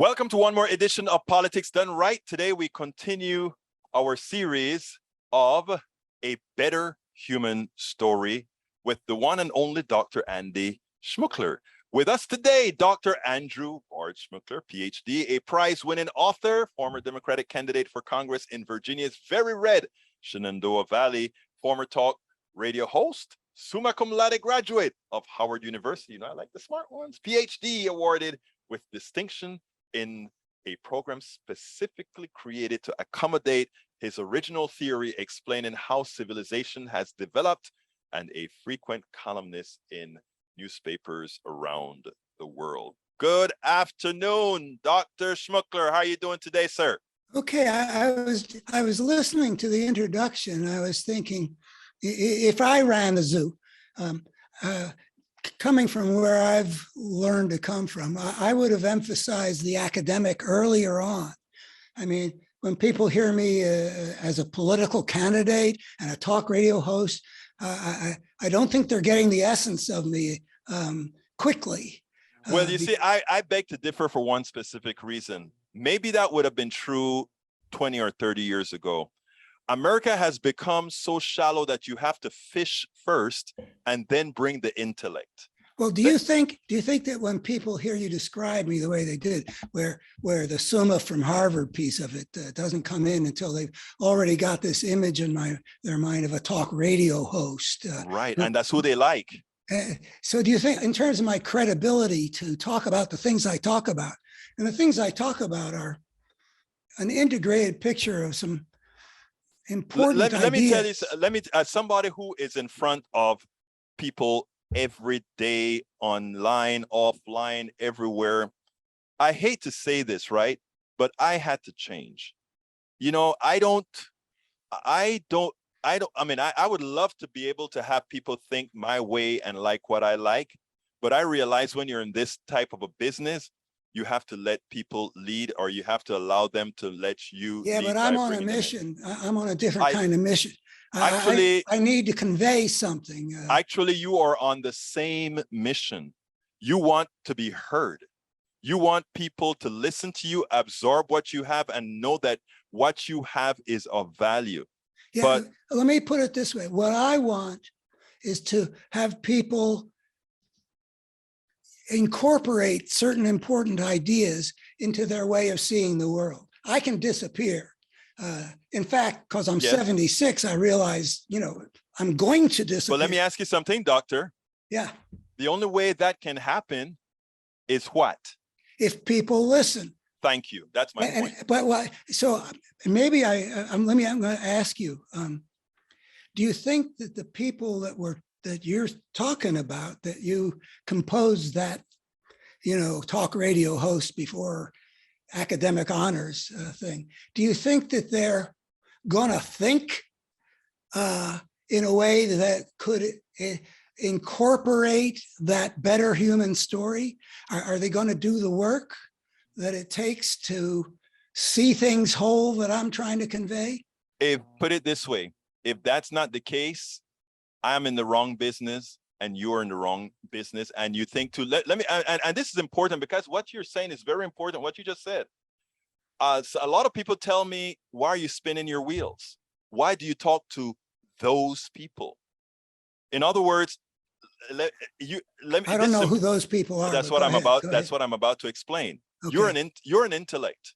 Welcome to one more edition of Politics Done Right. Today we continue our series of A Better Human Story with the one and only Dr. Andy Schmookler. With us today, Dr. Andrew Bard Schmookler, PhD, a prize-winning author, former Democratic candidate for Congress in Virginia's very red Shenandoah Valley, former talk radio host, summa cum laude graduate of Howard University. You know, I like the smart ones. PhD awarded with distinction in a program specifically created to accommodate his original theory explaining how civilization has developed, and a frequent columnist in newspapers around the world. Good afternoon, Dr. Schmookler. How are you doing today, sir? Okay, I was listening to the introduction. I was thinking, if I ran the zoo, coming from where I've learned to come from, I would have emphasized the academic earlier on. I mean, when people hear me as a political candidate and a talk radio host, I don't think they're getting the essence of me quickly. Well, you see, I beg to differ for one specific reason. Maybe that would have been true 20 or 30 years ago. America has become so shallow that you have to fish first and then bring the intellect. Well, do you think that when people hear you describe me the way they did, where the summa from Harvard piece of it doesn't come in until they've already got this image in their mind of a talk radio host? Right, and that's who they like. So do you think, in terms of my credibility to talk about the things I talk about, and the things I talk about are an integrated picture of some important let me tell you, as somebody who is in front of people every day, online, offline, everywhere, I hate to say this, right? But I had to change. You know, I mean, I would love to be able to have people think my way and like what I like, but I realize when you're in this type of a business, you have to let people lead, or you have to allow them to let you lead. But I'm on a mission. I'm on a different kind of mission. Actually, I need to convey something. Actually, you are on the same mission. You want to be heard. You want people to listen to you, absorb what you have, and know that what you have is of value. Yeah, but let me put it this way. What I want is to have people incorporate certain important ideas into their way of seeing the world. I can disappear. In fact, because I'm 76, I realize, you know, I'm going to disappear. Well, let me ask you something, doctor. Yeah. The only way that can happen is what? If people listen. Thank you. That's my point. But so maybe I'm going to ask you, do you think that the people that you're talking about, that you composed that, you know, talk radio host before academic honors thing, do you think that they're gonna think in a way that could incorporate that better human story? Are they going to do the work that it takes to see things whole that I'm trying to convey? Put it this way, if that's not the case, I'm in the wrong business and you're in the wrong business, and you think to let me, and this is important because what you're saying is very important, what you just said. So a lot of people tell me, why are you spinning your wheels? Why do you talk to those people? In other words, I don't know who those people are. That's what I'm about. That's what I'm about to explain. Okay. You're an intellect.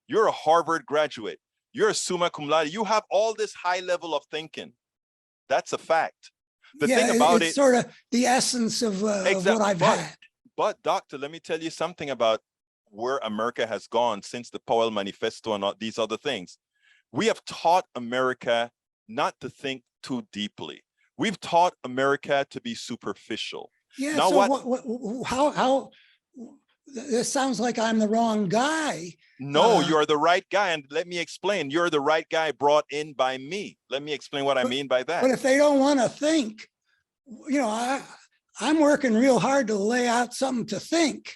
You're a Harvard graduate. You're a summa cum laude. You have all this high level of thinking. That's a fact. The thing about it's sort of the essence of what I've had. But doctor, let me tell you something about where America has gone since the Powell Manifesto and all these other things. We have taught America not to think too deeply. We've taught America to be superficial. Yeah. Now, so how? This sounds like I'm the wrong guy. No, you're the right guy. And let me explain. You're the right guy brought in by me. Let me explain what I mean by that. But if they don't want to think, you know, I'm working real hard to lay out something to think.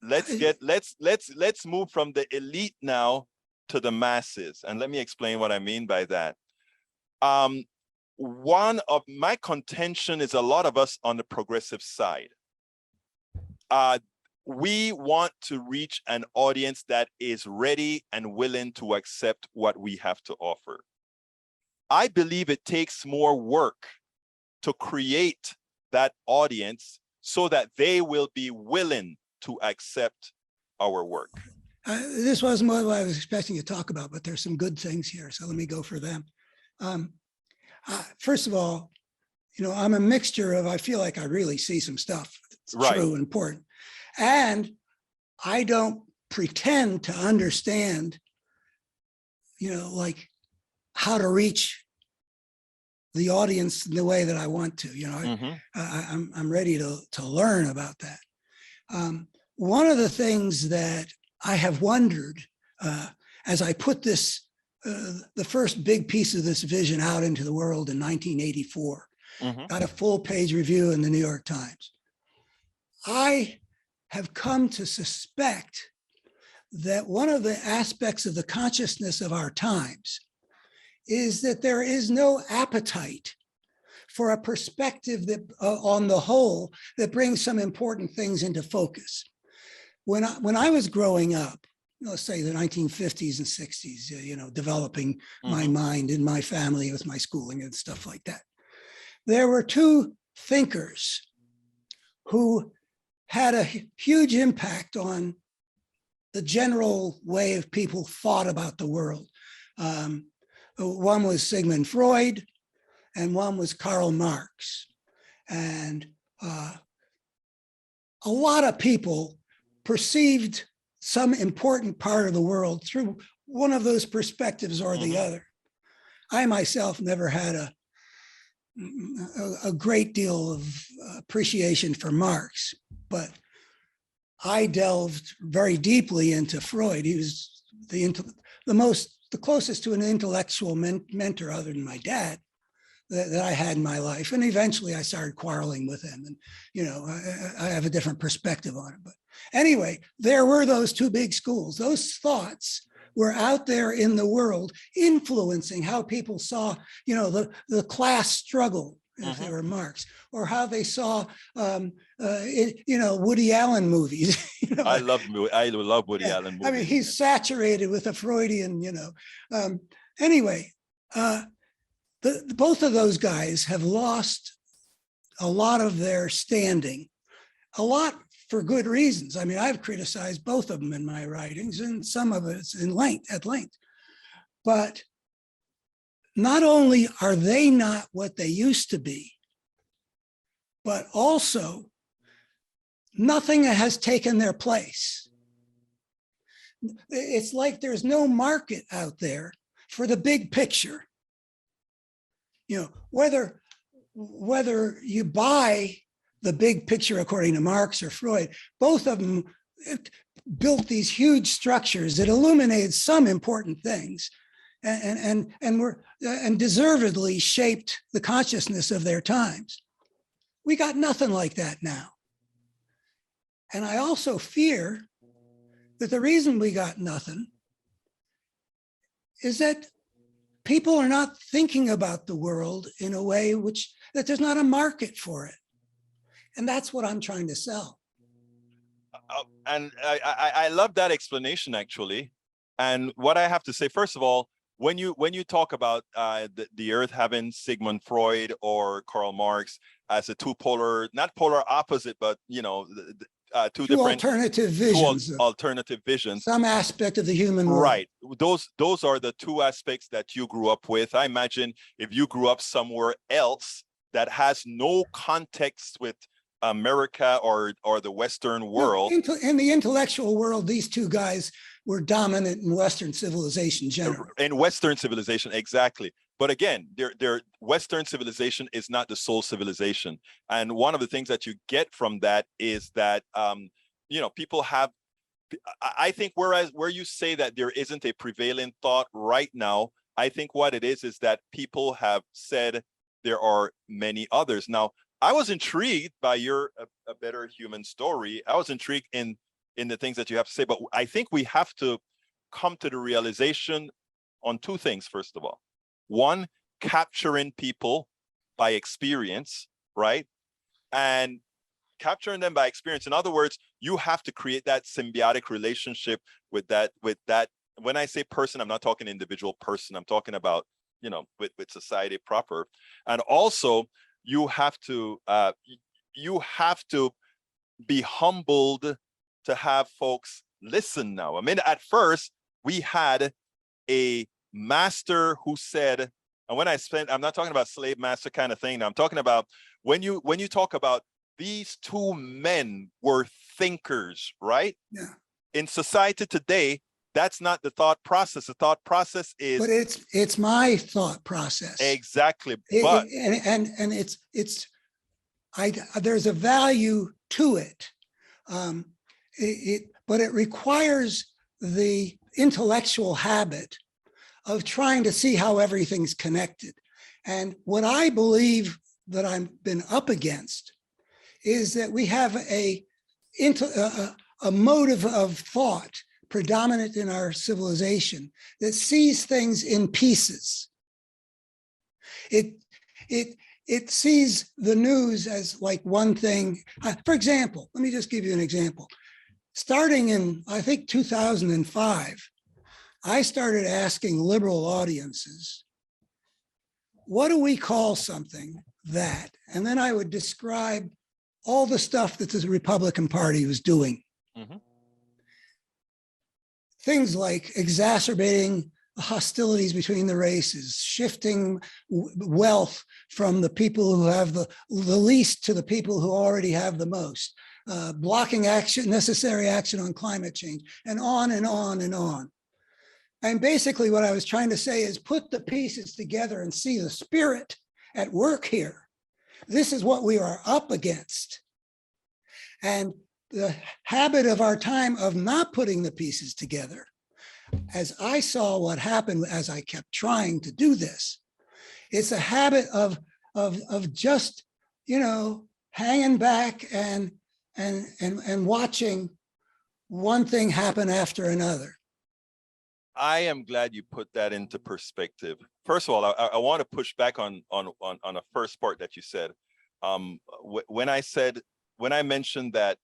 Let's move from the elite now to the masses. And let me explain what I mean by that. One of my contention is a lot of us on the progressive side. we want to reach an audience that is ready and willing to accept what we have to offer. I believe it takes more work to create that audience so that they will be willing to accept our work. This wasn't what I was expecting you to talk about, but there's some good things here, so let me go for them. First of all, I'm a mixture of, I feel like I really see some stuff that's true and important. And I don't pretend to understand, like how to reach the audience in the way that I want to. I'm ready to learn about that. One of the things that I have wondered as I put this, the first big piece of this vision out into the world in 1984, got a full page review in the New York Times. I have come to suspect that one of the aspects of the consciousness of our times is that there is no appetite for a perspective that on the whole that brings some important things into focus. When I was growing up, let's say the 1950s and 60s, developing my mind in my family with my schooling and stuff like that, there were two thinkers who had a huge impact on the general way of people thought about the world. One was Sigmund Freud, and one was Karl Marx. And a lot of people perceived some important part of the world through one of those perspectives or the other. I myself never had a great deal of appreciation for Marx, but I delved very deeply into Freud. He was the closest to an intellectual mentor other than my dad that I had in my life. And eventually I started quarreling with him, and, I have a different perspective on it. But anyway, there were those two big schools. Those thoughts were out there in the world influencing how people saw, the class struggle, if they were Marx, or how they saw, Woody Allen movies. I love Woody Allen movies. I mean, he's saturated with a Freudian, Anyway, both of those guys have lost a lot of their standing, a lot for good reasons. I mean, I've criticized both of them in my writings, and some of it's at length. But not only are they not what they used to be, but also nothing has taken their place. It's like there's no market out there for the big picture. Whether you buy the big picture according to Marx or Freud, both of them built these huge structures that illuminated some important things and deservedly shaped the consciousness of their times. We got nothing like that now. And I also fear that the reason we got nothing is that people are not thinking about the world in a way that there's not a market for it. And that's what I'm trying to sell. And I love that explanation, actually. And what I have to say, first of all, when you talk about the Earth having Sigmund Freud or Karl Marx as a not polar opposite, but two different alternative visions, alternative visions, some aspect of the human world. Right. Those are the two aspects that you grew up with. I imagine if you grew up somewhere else that has no context with America or the Western world. In the intellectual world, these two guys were dominant in Western civilization generally. In Western civilization, exactly. But again, their Western civilization is not the sole civilization. And one of the things that you get from that is that, people have, I think where you say that there isn't a prevailing thought right now, I think what it is that people have said there are many others. Now, I was intrigued by your A Better Human Story. I was intrigued in the things that you have to say, but I think we have to come to the realization on two things, first of all. One, capturing people by experience, right? And capturing them by experience. In other words, you have to create that symbiotic relationship with that. When I say person, I'm not talking individual person. I'm talking about, you know, with society proper. And also you have to be humbled to have folks listen now. I mean, at first we had a master who said, and when I'm not talking about slave master kind of thing. I'm talking about when you talk about these two men were thinkers, right? Yeah. In society today, that's not the thought process. The thought process is. But it's my thought process. Exactly. But there's a value to it. But it requires the intellectual habit of trying to see how everything's connected. And what I believe that I've been up against is that we have a motive of thought predominant in our civilization that sees things in pieces. It sees the news as like one thing. For example, let me just give you an example. Starting in, I think, 2005, I started asking liberal audiences, what do we call something that? And then I would describe all the stuff that the Republican Party was doing. Mm-hmm. Things like exacerbating hostilities between the races, shifting wealth from the people who have the least to the people who already have the most, blocking action, necessary action on climate change, and on and on and on. And basically what I was trying to say is put the pieces together and see the spirit at work here. This is what we are up against. And the habit of our time of not putting the pieces together, as I saw what happened as I kept trying to do this, it's a habit of just, you know, hanging back and watching one thing happen after another. I am glad you put that into perspective. First of all, I want to push back on a first part that you said. When I mentioned that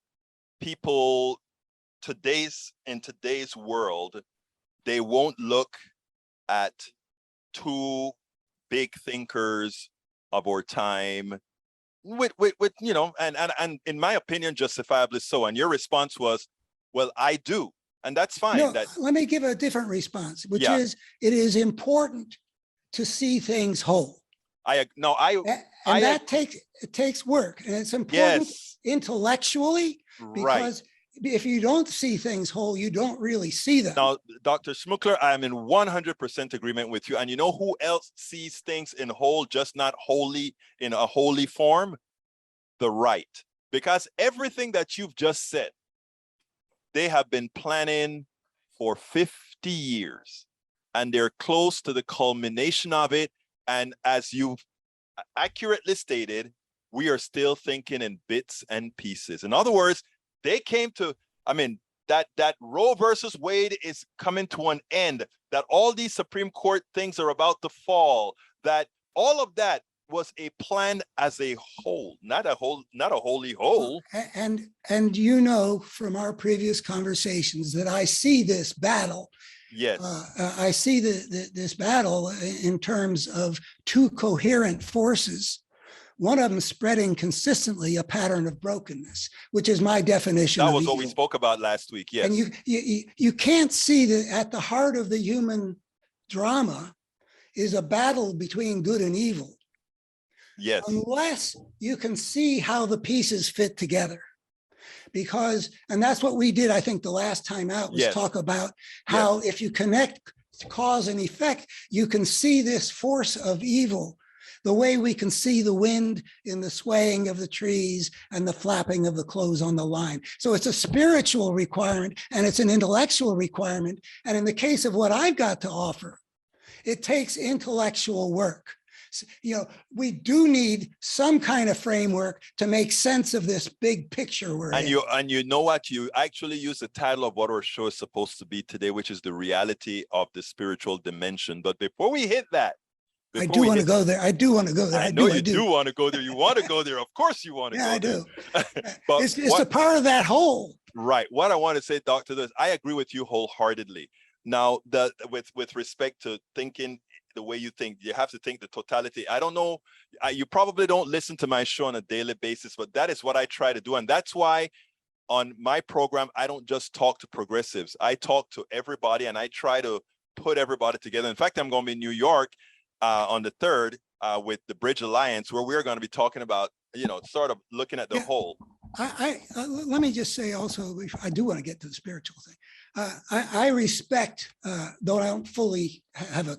people in today's world, they won't look at two big thinkers of our time with you know, and in my opinion, justifiably so. And your response was, well, I do. And that's fine. No, let me give a different response, which is it is important to see things whole. That takes work, and it's important intellectually, because if you don't see things whole, you don't really see them. Now, Dr. Schmookler, I'm in 100% agreement with you. And you know who else sees things in whole, just not wholly in a holy form? The right. Because everything that you've just said, they have been planning for 50 years, and they're close to the culmination of it. And as you've accurately stated, we are still thinking in bits and pieces. In other words, they came to, I mean, that Roe versus Wade is coming to an end, that all these Supreme Court things are about to fall, that all of that was a plan as a whole, not a holy whole. And you know from our previous conversations that I see this battle. Yes. I see this battle in terms of two coherent forces. One of them spreading consistently a pattern of brokenness, which is my definition. That was what we spoke about last week. Yes. And you can't see that at the heart of the human drama is a battle between good and evil. Yes. Unless you can see how the pieces fit together. Because, and that's what we did, I think, the last time out, was talk about how if you connect cause and effect, you can see this force of evil the way we can see the wind in the swaying of the trees and the flapping of the clothes on the line. So it's a spiritual requirement and it's an intellectual requirement. And in the case of what I've got to offer, it takes intellectual work. You know, we do need some kind of framework to make sense of this big picture we're in. And you know what? You actually use the title of what our show is supposed to be today, which is the reality of the spiritual dimension. But before we hit that, I do want to go there. I do want to go there. I know you do want to go there. You want to go there. Of course you want to go there. Yeah, I do. But it's a part of that whole. Right. What I want to say, Dr. Lewis, I agree with you wholeheartedly. Now, with respect to thinking the way you think, you have to think the totality. I don't know. You probably don't listen to my show on a daily basis, but that is what I try to do. And that's why on my program, I don't just talk to progressives. I talk to everybody and I try to put everybody together. In fact, I'm going to be in New York on the 3rd with the Bridge Alliance, where we're going to be talking about, sort of looking at the whole. Let me just say also, I do want to get to the spiritual thing. I respect, though I don't fully have a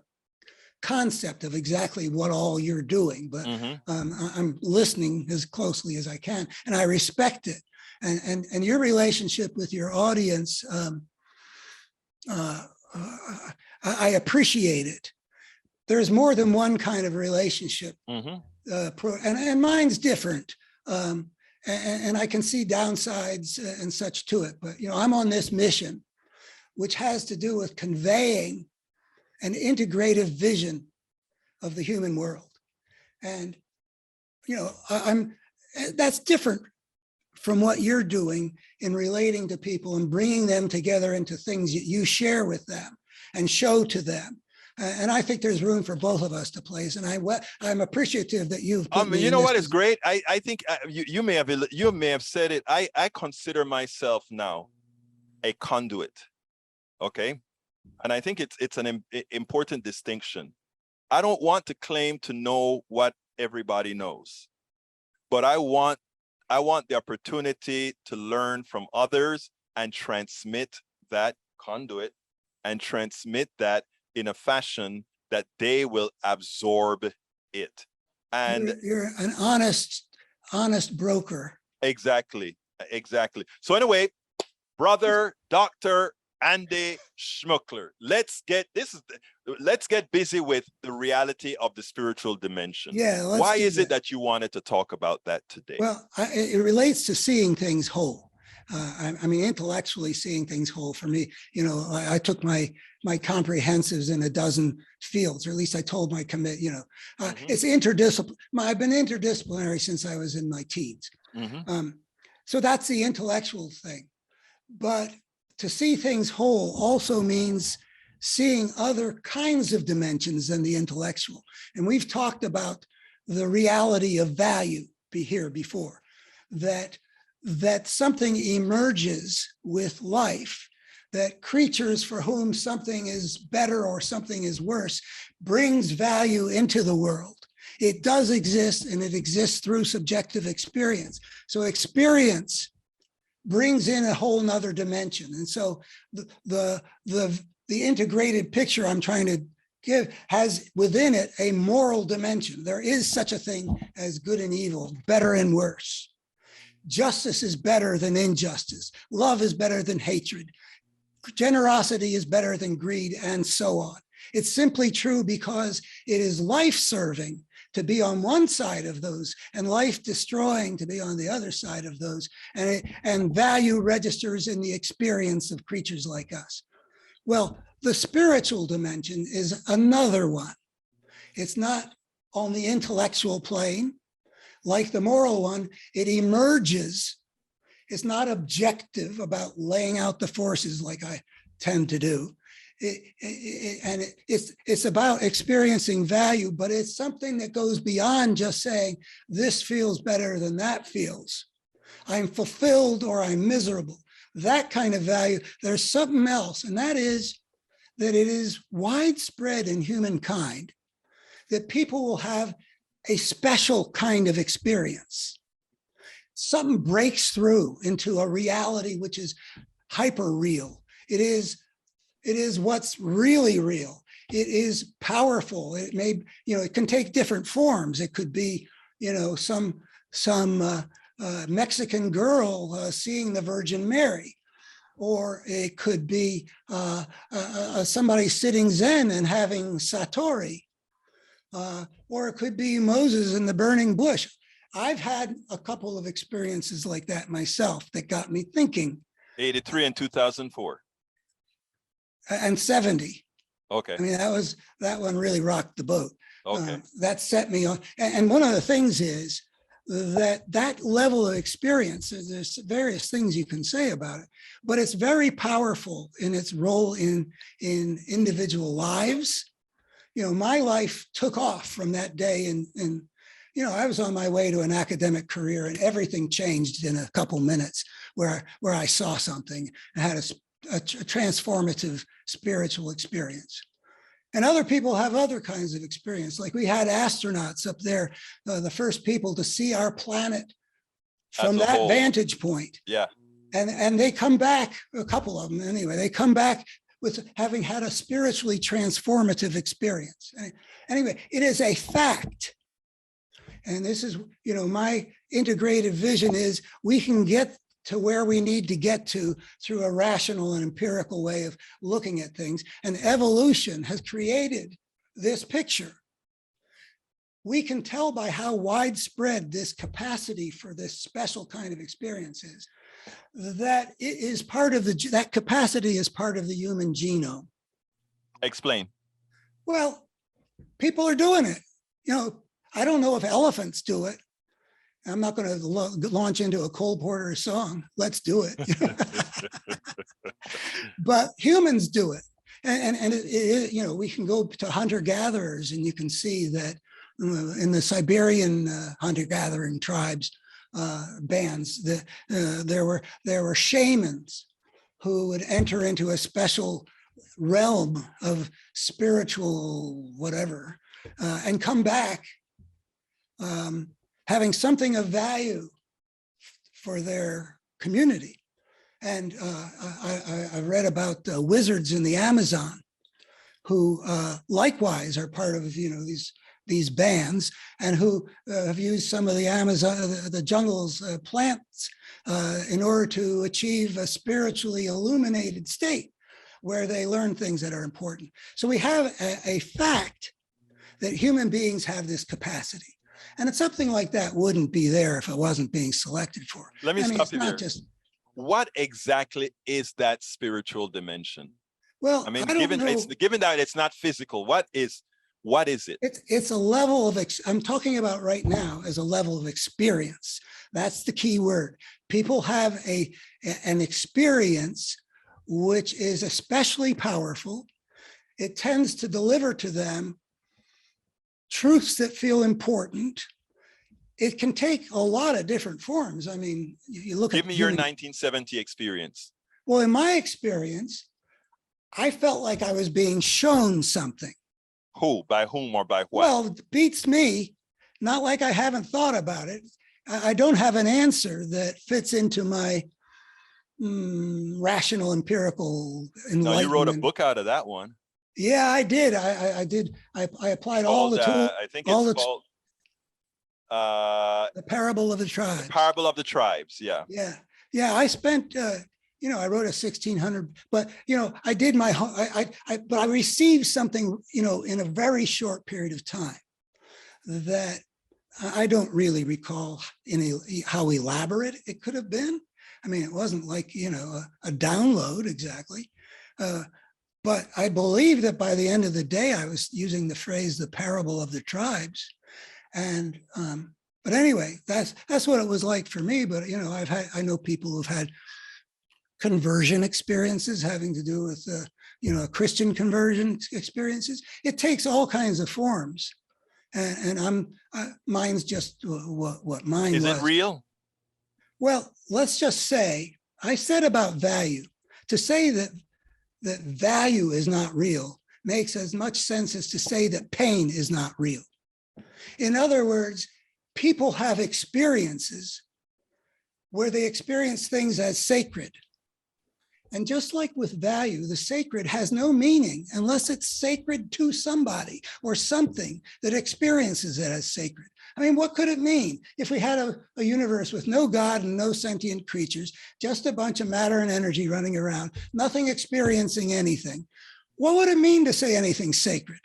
concept of exactly what all you're doing, but I'm listening as closely as I can, and I respect it. And your relationship with your audience, I appreciate it. There's more than one kind of relationship, and mine's different. And I can see downsides and such to it, but I'm on this mission, which has to do with conveying an integrative vision of the human world. And that's different from what you're doing in relating to people and bringing them together into things that you share with them and show to them. And I think there's room for both of us to place. And I'm appreciative that you've. You know what is great? I think you may have said it. I consider myself now a conduit. Okay, and I think it's an important distinction. I don't want to claim to know what everybody knows, but I want the opportunity to learn from others and transmit that conduit and transmit that in a fashion that they will absorb it. And you're an honest broker. Exactly. So anyway, brother, Dr. Andy Schmookler, let's get busy with the reality of the spiritual dimension. Yeah. Why is it that you wanted to talk about that today? Well, it relates to seeing things whole. I mean, intellectually seeing things whole for me. I took my comprehensives in a dozen fields, or at least I told my commit. It's interdisciplinary. I've been interdisciplinary since I was in my teens. So that's the intellectual thing. But to see things whole also means seeing other kinds of dimensions than the intellectual. And we've talked about the reality of value here before, that something emerges with life, that creatures for whom something is better or something is worse brings value into the world. It does exist, and it exists through subjective experience. So experience brings in a whole nother dimension. And so the integrated picture I'm trying to give has within it a moral dimension. There is such a thing as good and evil, better and worse. Justice is better than injustice. Love is better than hatred. Generosity is better than greed, and so on. It's simply true because it is life-serving to be on one side of those and life-destroying to be on the other side of those. And value registers in the experience of creatures like us. Well, the spiritual dimension is another one. It's not on the intellectual plane. Like the moral one, it emerges. It's not objective about laying out the forces like I tend to do. It's about experiencing value, but it's something that goes beyond just saying, this feels better than that feels. I'm fulfilled or I'm miserable. That kind of value, there's something else, and that is that it is widespread in humankind that people will have a special kind of experience. Something breaks through into a reality which is hyper real. It is what's really real. It is powerful. It may, it can take different forms. It could be, some Mexican girl seeing the Virgin Mary, or it could be somebody sitting Zen and having Satori. Or it could be Moses in the burning bush. I've had a couple of experiences like that myself that got me thinking. 83 and 2004. And 70. Okay. I mean, that one really rocked the boat. Okay. That set me on. And one of the things is that level of experience, there's various things you can say about it, but it's very powerful in its role in individual lives. My life took off from that day, and I was on my way to an academic career, and everything changed in a couple minutes where I saw something and had a transformative spiritual experience. And other people have other kinds of experience. Like we had astronauts up there, the first people to see our planet from that whole vantage point. Yeah. And they come back, a couple of them anyway, they come back with having had a spiritually transformative experience. Anyway, it is a fact. And this is, my integrated vision is we can get to where we need to get to through a rational and empirical way of looking at things. And evolution has created this picture. We can tell by how widespread this capacity for this special kind of experience is, that it is part of that capacity is part of the human genome. Explain. Well, people are doing it. I don't know if elephants do it. I'm not going to launch into a Cole Porter song. Let's do it. But humans do it. And we can go to hunter-gatherers, and you can see that in the Siberian hunter-gathering tribes, bands, there were shamans who would enter into a special realm of spiritual whatever, and come back having something of value for their community. And I read about wizards in the Amazon who likewise are part of these bands, and who have used some of the Amazon, the jungle's plants in order to achieve a spiritually illuminated state where they learn things that are important. So we have a fact that human beings have this capacity. And something like that wouldn't be there if it wasn't being selected for. Let me stop you there. Just, what exactly is that spiritual dimension? Well, given that it's not physical, what is it? It's a level of, I'm talking about right now as a level of experience. That's the key word. People have an experience which is especially powerful. It tends to deliver to them truths that feel important. It can take a lot of different forms. You look at— Give me your 1970 experience. Well, in my experience, I felt like I was being shown something. Who? By whom or by what? Well, it beats me. Not like I haven't thought about it. I don't have an answer that fits into my rational, empirical enlightenment. No, you wrote a book out of that one. Yeah, I did. I did. I applied all the tools. I think it's called The Parable of the Tribes. The Parable of the Tribes. Yeah. Yeah. I spent, I wrote a 1600, but, I did but I received something, in a very short period of time that I don't really recall how elaborate it could have been. It wasn't like, a download exactly. But I believe that by the end of the day, I was using the phrase, the parable of the tribes. And, but anyway, that's what it was like for me. But, I know people who've had conversion experiences having to do with, Christian conversion experiences. It takes all kinds of forms. And mine's just what mine was. Is it real? Well, let's just say, I said about value. To say that value is not real makes as much sense as to say that pain is not real. In other words, people have experiences where they experience things as sacred. And just like with value, the sacred has no meaning unless it's sacred to somebody or something that experiences it as sacred. What could it mean if we had a universe with no God and no sentient creatures, just a bunch of matter and energy running around, nothing experiencing anything? What would it mean to say anything sacred?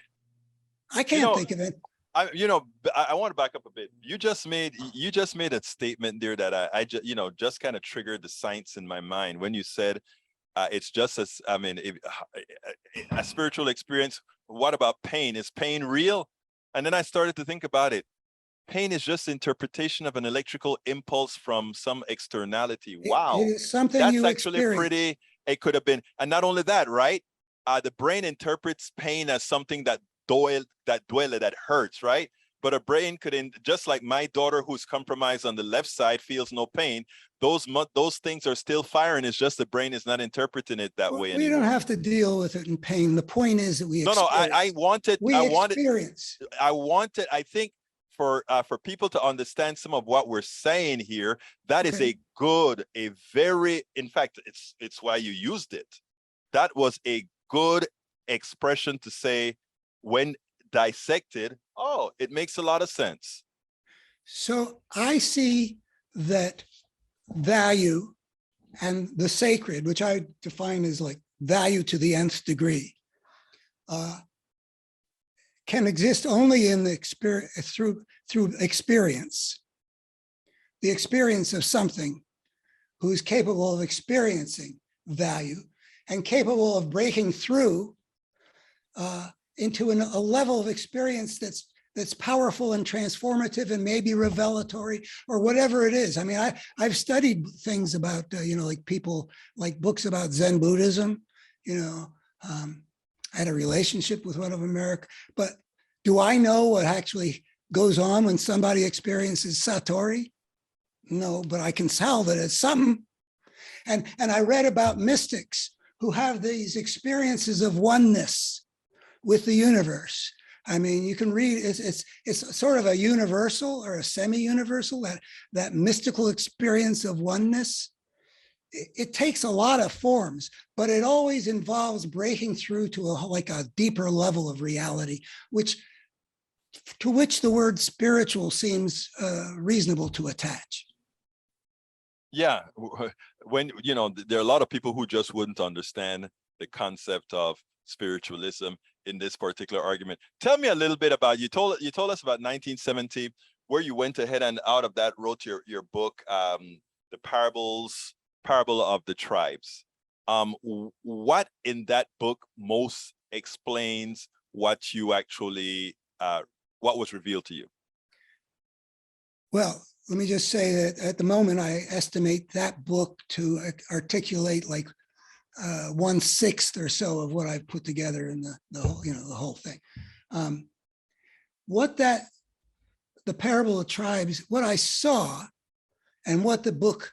I can't think of it. I want to back up a bit. You just made a statement there that I just kind of triggered the science in my mind when you said it's just as, a spiritual experience. What about pain? Is pain real? And then I started to think about it. Pain is just interpretation of an electrical impulse from some externality. Wow. It is something That's you actually experience. pretty, it could have been, and not only that, right? The brain interprets pain as something that that hurts, right? But a brain could, just like my daughter who's compromised on the left side feels no pain, those things are still firing. It's just the brain is not interpreting it that way We anymore. don't have to deal with it in pain. The point is that we No, I wanted, I think for people to understand some of what we're saying here, that is a very, in fact, it's why you used it. That was a good expression to say, when dissected, oh, it makes a lot of sense. So I see that value and the sacred, which I define as like value to the nth degree, can exist only in the experience, through experience. The experience of something who is capable of experiencing value and capable of breaking through into a level of experience that's powerful and transformative and maybe revelatory or whatever it is. I mean, I've studied things about, like people, like books about Zen Buddhism, I had a relationship with one of America, but do I know what actually goes on when somebody experiences Satori? No, but I can tell that it's something. And I read about mystics who have these experiences of oneness with the universe. I mean, you can read, it's sort of a universal or a semi-universal, that mystical experience of oneness. It takes a lot of forms, but it always involves breaking through to a deeper level of reality, to which the word spiritual seems reasonable to attach. Yeah, when, there are a lot of people who just wouldn't understand the concept of spiritualism in this particular argument. Tell me a little bit about, you told us about 1970, where you went ahead and out of that wrote your book, The Parable of the Tribes. What in that book most explains what you actually, what was revealed to you? Well, let me just say that at the moment, I estimate that book to articulate like 1/6 or so of what I've put together in the whole thing. The Parable of Tribes, what I saw and what the book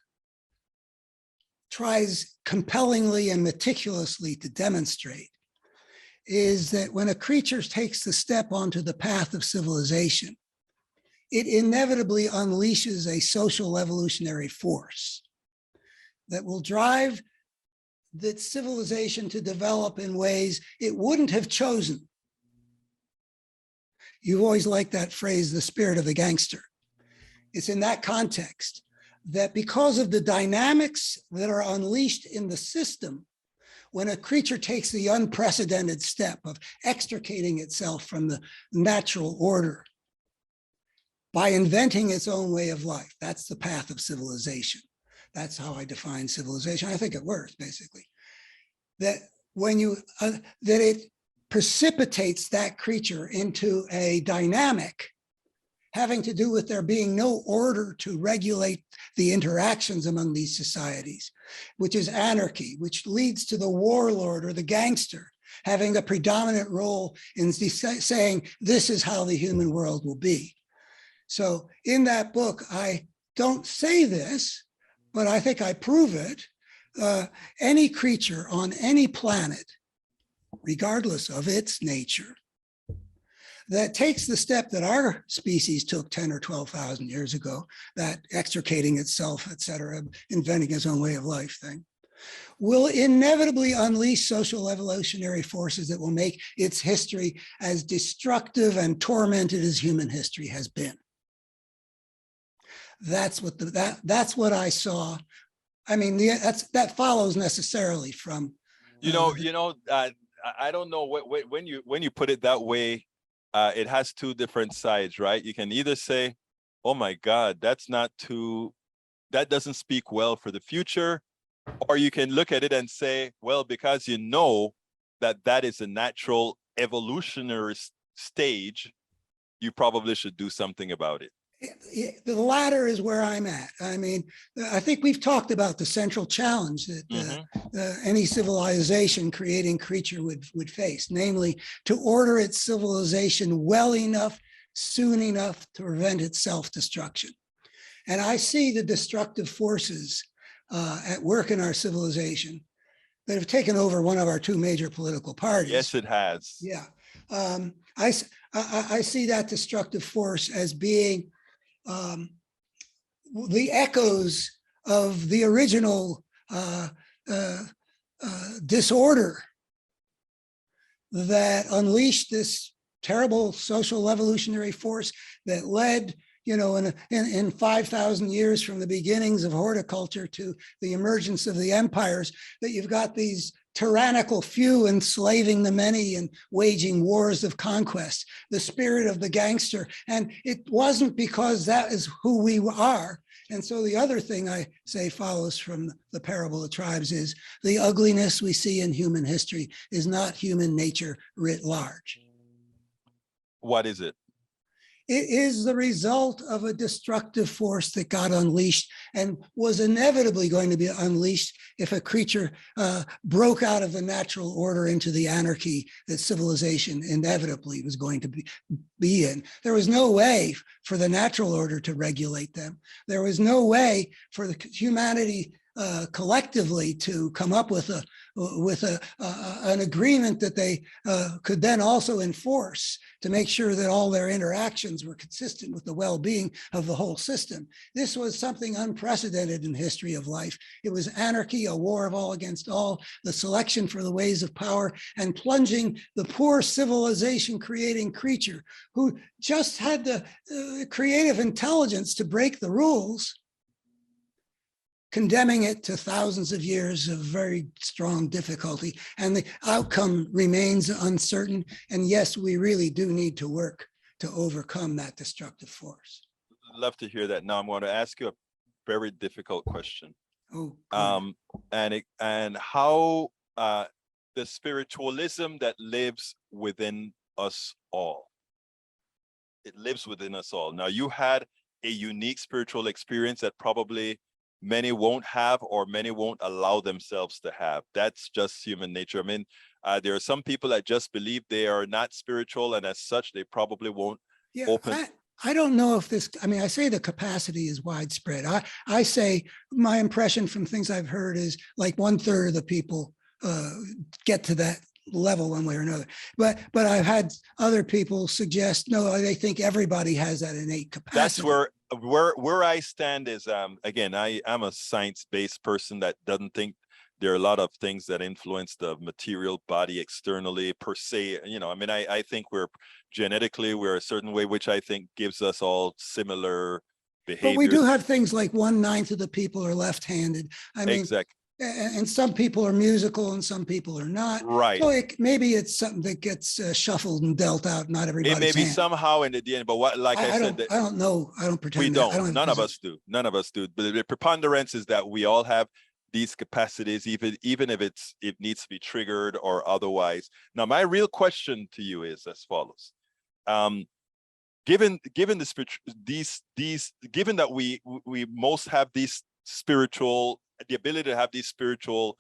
tries compellingly and meticulously to demonstrate is that when a creature takes the step onto the path of civilization, it inevitably unleashes a social evolutionary force that will drive that civilization to develop in ways it wouldn't have chosen. You've always liked that phrase, the spirit of the gangster. It's in that context that because of the dynamics that are unleashed in the system, when a creature takes the unprecedented step of extricating itself from the natural order by inventing its own way of life, that's the path of civilization. That's how I define civilization. I think it works, basically. That when that it precipitates that creature into a dynamic having to do with there being no order to regulate the interactions among these societies, which is anarchy, which leads to the warlord or the gangster having a predominant role in saying, this is how the human world will be. So in that book, I don't say this, but I think I prove it. Any creature on any planet, regardless of its nature, that takes the step that our species took 10 or 12,000 years ago, that extricating itself, et cetera, inventing its own way of life thing, will inevitably unleash social evolutionary forces that will make its history as destructive and tormented as human history has been. That's what I saw. I mean, that follows necessarily from. I don't know when you put it that way. It has two different sides, right? You can either say, "Oh my God, that doesn't speak well for the future," or you can look at it and say, "Well, because you know that is a natural evolutionary stage, you probably should do something about it. The latter is where I'm at. I mean, I think we've talked about the central challenge that any civilization creating creature would face, namely to order its civilization well enough, soon enough to prevent its self-destruction. And I see the destructive forces at work in our civilization that have taken over one of our two major political parties. Yes, it has. Yeah. I see that destructive force as being the echoes of the original disorder that unleashed this terrible social evolutionary force that led, you know, in 5,000 years from the beginnings of horticulture to the emergence of the empires, that you've got these tyrannical few enslaving the many and waging wars of conquest, the spirit of the gangster. And it wasn't because that is who we are. And so the other thing I say follows from the parable of tribes is the ugliness we see in human history is not human nature writ large. What is it? It is the result of a destructive force that got unleashed and was inevitably going to be unleashed if a creature broke out of the natural order into the anarchy that civilization inevitably was going to be in. There was no way for the natural order to regulate them. There was no way for the humanity collectively to come up with an agreement that they could then also enforce to make sure that all their interactions were consistent with the well-being of the whole system. This was something unprecedented in the history of life. It was anarchy, a war of all against all, the selection for the ways of power, and plunging the poor civilization creating creature who just had the creative intelligence to break the rules, condemning it to thousands of years of very strong difficulty. And the outcome remains uncertain. And yes, we really do need to work to overcome that destructive force. Love to hear that. Now I'm going to ask you a very difficult question. Oh, and how the spiritualism that lives within us all. It lives within us all. Now you had a unique spiritual experience that probably many won't have, or many won't allow themselves to have. That's just human nature. I mean, there are some people that just believe they are not spiritual, and as such, they probably won't open. I don't know if this, I mean, I say the capacity is widespread. I say my impression from things I've heard is like 1/3 of the people get to that level one way or another. But I've had other people suggest, no, they think everybody has that innate capacity. That's where I stand is, again, I'm a science-based person that doesn't think there are a lot of things that influence the material body externally per se. You know, I mean, I think we're a certain way, which I think gives us all similar behaviors. But we do have things like 1/9 of the people are left-handed. I mean, exactly. And some people are musical and some people are not. Right. So maybe it's something that gets shuffled and dealt out. Not everybody. It may be somehow in the end, but what, like I said, I don't know. I don't pretend. We don't. None of us do. None of us do. But the preponderance is that we all have these capacities, even if it needs to be triggered or otherwise. Now, my real question to you is as follows: given the spiritual, given that we most have these spiritual, the ability to have these spiritual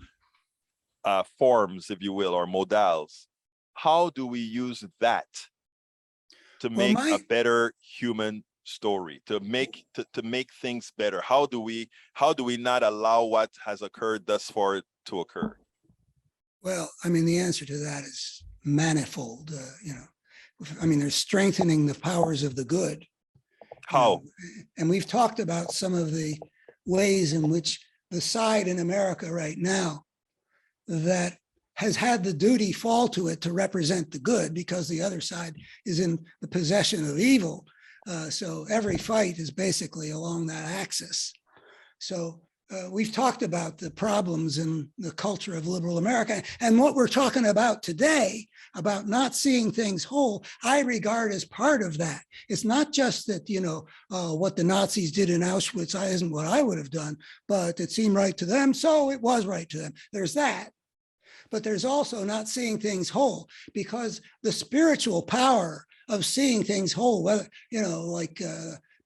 forms, if you will, or modals, how do we use that to make a better human story, to make things better? How do we not allow what has occurred thus far to occur? Well, I mean, the answer to that is manifold. You know, I mean, there's strengthening the powers of the good. How? And we've talked about some of the ways in which the side in America right now that has had the duty fall to it to represent the good, because the other side is in the possession of evil. So every fight is basically along that axis. So we've talked about the problems in the culture of liberal America. And what we're talking about today, about not seeing things whole, I regard as part of that. It's not just that, you know, what the Nazis did in Auschwitz isn't what I would have done, but it seemed right to them, so it was right to them. There's that. But there's also not seeing things whole, because the spiritual power of seeing things whole, whether, like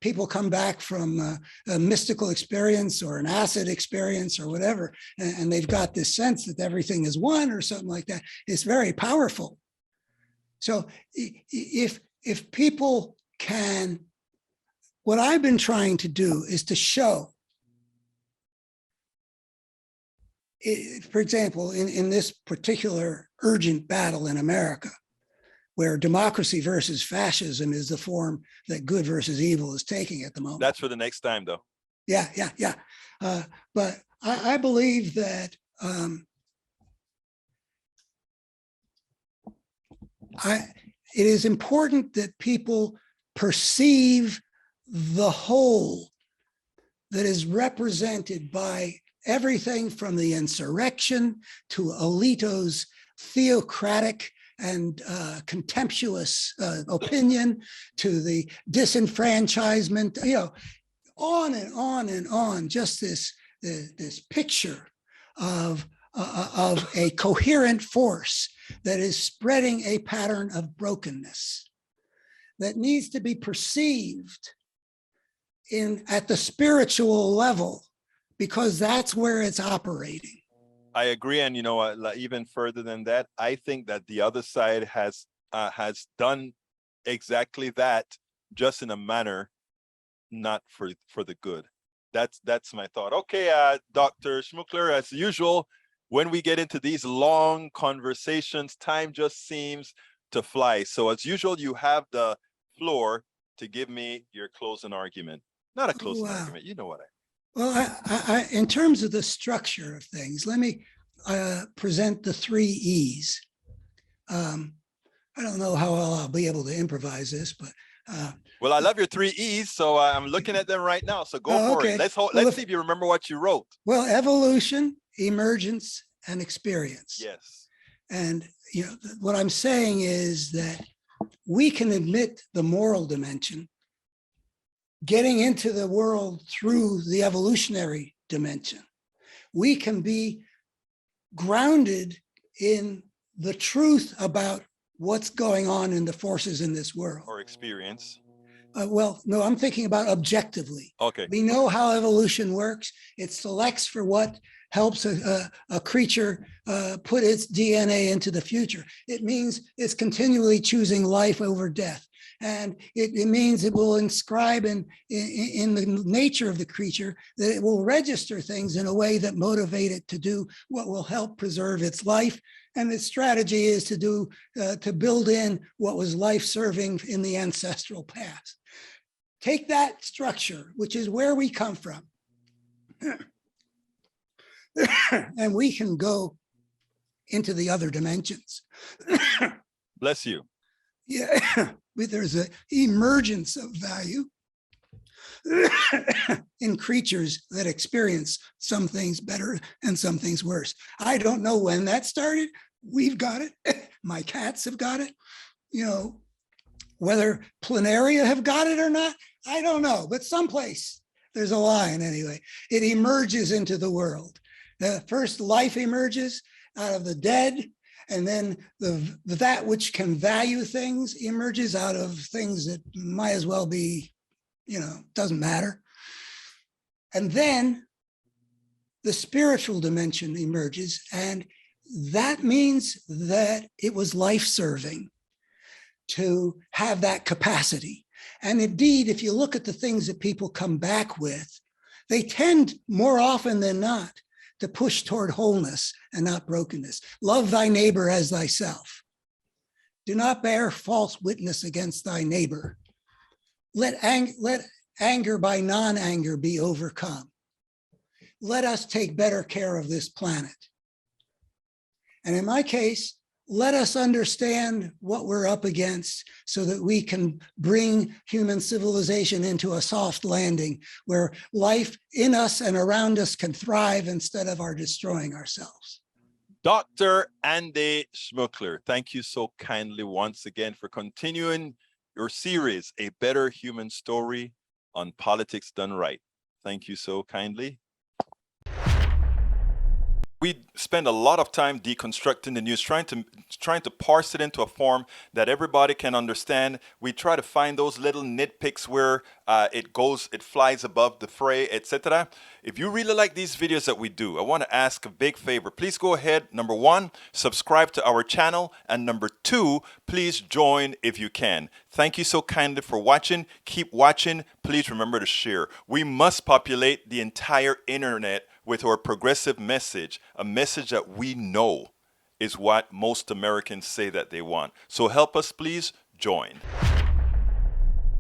people come back from a mystical experience or an acid experience or whatever, and they've got this sense that everything is one or something like that. It's very powerful. So if people can, what I've been trying to do is to show, for example, in this particular urgent battle in America, where democracy versus fascism is the form that good versus evil is taking at the moment. That's for the next time, though. Yeah. But I believe that it is important that people perceive the whole that is represented by everything from the insurrection to Alito's theocratic and contemptuous opinion to the disenfranchisement, on and on and on. Just this picture of a coherent force that is spreading a pattern of brokenness that needs to be perceived at the spiritual level, because that's where it's operating. I agree, and even further than that, I think that the other side has done exactly that, just in a manner not for the good. That's my thought. Okay, Dr. Schmookler, as usual, when we get into these long conversations, time just seems to fly. So as usual, you have the floor to give me your closing argument. Not a closing argument, you know what I mean. Well, I, in terms of the structure of things, let me present the 3 E's. I don't know how well I'll be able to improvise this, but well, I love your 3 E's, so I'm looking at them right now. So go for it. Let's see if you remember what you wrote. Well, evolution, emergence, and experience. Yes. And what I'm saying is that we can admit the moral dimension, getting into the world through the evolutionary dimension. We can be grounded in the truth about what's going on in the forces in this world. Or experience. Well, no, I'm thinking about objectively. Okay. We know how evolution works. It selects for what helps a creature put its DNA into the future. It means it's continually choosing life over death. And it means it will inscribe in the nature of the creature that it will register things in a way that motivate it to do what will help preserve its life. And its strategy is to build in what was life-serving in the ancestral past. Take that structure, which is where we come from, and we can go into the other dimensions. Bless you. Yeah, there's an emergence of value in creatures that experience some things better and some things worse. I don't know when that started. We've got it. My cats have got it. Whether planaria have got it or not, I don't know. But someplace there's a line anyway. It emerges into the world. The first life emerges out of the dead. And then that which can value things emerges out of things that might as well be, doesn't matter. And then the spiritual dimension emerges, and that means that it was life-serving to have that capacity. And indeed, if you look at the things that people come back with, they tend more often than not to push toward wholeness and not brokenness. Love thy neighbor as thyself. Do not bear false witness against thy neighbor. Let anger by non-anger be overcome. Let us take better care of this planet. And in my case, let us understand what we're up against so that we can bring human civilization into a soft landing where life in us and around us can thrive instead of our destroying ourselves. Dr. Andy Schmookler, thank you so kindly once again for continuing your series, A Better Human Story on Politics Done Right. Thank you so kindly. We spend a lot of time deconstructing the news, trying to parse it into a form that everybody can understand. We try to find those little nitpicks where it flies above the fray, etc. If you really like these videos that we do, I want to ask a big favor. Please go ahead. Number one, subscribe to our channel, and number two, please join if you can. Thank you so kindly for watching. Keep watching. Please remember to share. We must populate the entire internet with our progressive message, a message that we know is what most Americans say that they want. So help us, please join.